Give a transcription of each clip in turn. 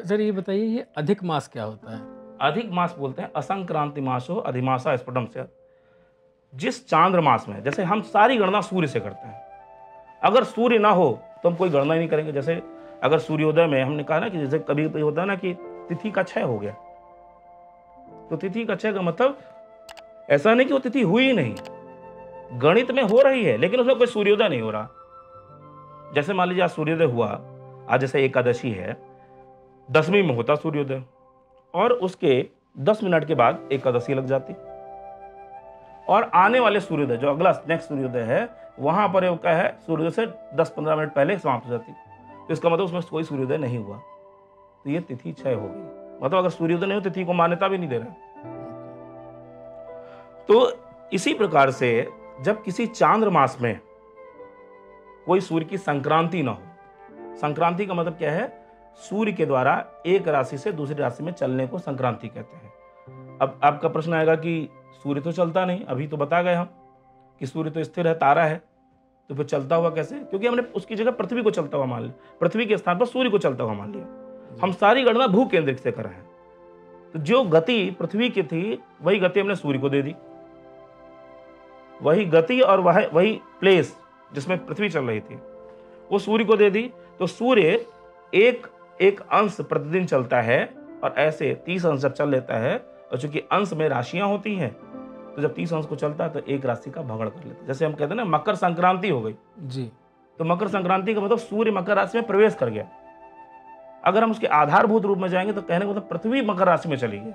Sir ये बताइए ये अधिक मास क्या होता है? अधिक मास बोलते हैं असंक्रांति मासो अधिमासा स्फुटम से। जिस चांद्रमास में, जैसे हम सारी गणना सूर्य से करते हैं, अगर सूर्य ना हो तो हम कोई गणना ही नहीं करेंगे। जैसे अगर सूर्योदय में हमने कहा ना कि जैसे कभी कभी होता है ना कि तिथि का क्षय हो गया, तो तिथि का क्षय का मतलब ऐसा नहीं कि वो तिथि हुई ही नहीं, गणित में हो रही है लेकिन उसमें कोई सूर्योदय नहीं हो रहा। जैसे मान लीजिए आज सूर्योदय हुआ, आज जैसे एकादशी है, 10वीं में होता सूर्योदय और उसके 10 मिनट के बाद एकादशी लग जाती, और आने वाले सूर्योदय जो अगला नेक्स्ट सूर्योदय है वहां पर क्या है, सूर्योदय से 10-15 मिनट पहले समाप्त हो जाती। तो इसका मतलब उसमें कोई सूर्योदय नहीं हुआ, तो ये तिथि क्षय हो गई। मतलब अगर सूर्योदय नहीं हो तिथि को मान्यता भी नहीं दे रहा। तो इसी प्रकार से जब किसी चांद्रमास में कोई सूर्य की संक्रांति ना हो, संक्रांति का मतलब क्या है, सूर्य के द्वारा एक राशि से दूसरी राशि में चलने को संक्रांति कहते हैं। अब आपका प्रश्न आएगा कि सूर्य तो चलता नहीं, अभी तो बता गए हम कि सूर्य तो स्थिर है, तारा है, तो फिर चलता हुआ कैसे? क्योंकि हमने उसकी जगह पृथ्वी को चलता हुआ मान लिया, पृथ्वी के स्थान पर सूर्य को चलता हुआ मान लिया। हम सारी गणना भू केंद्रित से कर रहे हैं, तो जो गति पृथ्वी की थी वही गति हमने सूर्य को दे दी, वही गति और वही प्लेस जिसमें पृथ्वी चल रही थी वो सूर्य को दे दी। तो सूर्य एक अंश प्रतिदिन चलता है, और ऐसे 30 अंश जब चल लेता है, और चूंकि अंश में राशियां होती हैं, तो जब 30 अंश को चलता है तो एक राशि का भगड़ कर लेता है। जैसे हम कहते हैं ना मकर संक्रांति हो गई जी, तो मकर संक्रांति का मतलब सूर्य मकर राशि में प्रवेश कर गया। अगर हम उसके आधारभूत रूप में जाएंगे तो कहने का मतलब पृथ्वी मकर राशि में चली गई,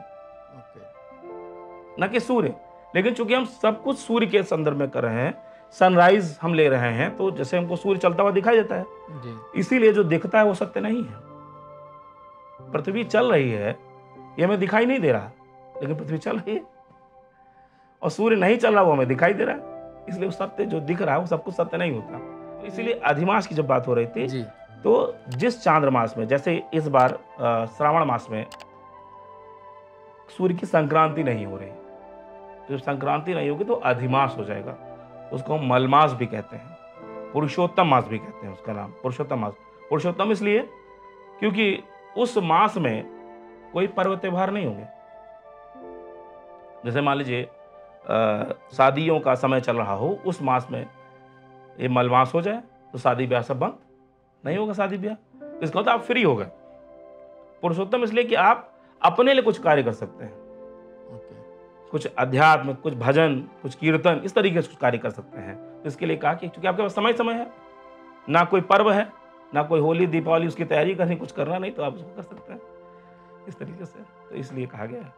न कि सूर्य। लेकिन चूंकि हम सब कुछ सूर्य के संदर्भ में कर रहे हैं, सनराइज हम ले रहे हैं, तो जैसे हमको सूर्य चलता हुआ दिखाई देता है जी, इसीलिए जो दिखता है वो सत्य नहीं है। पृथ्वी चल रही है ये हमें दिखाई नहीं दे रहा, लेकिन पृथ्वी चल रही है, और सूर्य नहीं चल रहा वो हमें दिखाई दे रहा है, इसलिए वो सत्य जो दिख रहा है वो सब कुछ सत्य नहीं होता। तो इसीलिए अधिमास की जब बात हो रही थी जी, तो जिस चांद्रमास में, जैसे इस बार श्रावण मास में सूर्य की संक्रांति नहीं हो रही, तो जब संक्रांति नहीं होगी तो अधिमास हो जाएगा। उसको हम मलमास भी कहते हैं, पुरुषोत्तम मास भी कहते हैं, उसका नाम पुरुषोत्तम मास। पुरुषोत्तम इसलिए क्योंकि उस मास में कोई पर्व त्योहार नहीं होंगे। जैसे मान लीजिए शादियों का समय चल रहा हो, उस मास में ये मलमास हो जाए तो शादी ब्याह सब बंद, नहीं होगा शादी ब्याह, इसका मतलब आप फ्री हो गए। पुरुषोत्तम इसलिए कि आप अपने लिए कुछ कार्य कर सकते हैं, कुछ अध्यात्म, कुछ भजन, कुछ कीर्तन, इस तरीके से कुछ कार्य कर सकते हैं। तो इसके लिए कहा कि क्योंकि आपके पास समय है, ना कोई पर्व है, ना कोई होली दीपावली उसकी तैयारी करनी, कुछ करना नहीं, तो आप उसको कर सकते हैं इस तरीके से, तो इसलिए कहा गया है।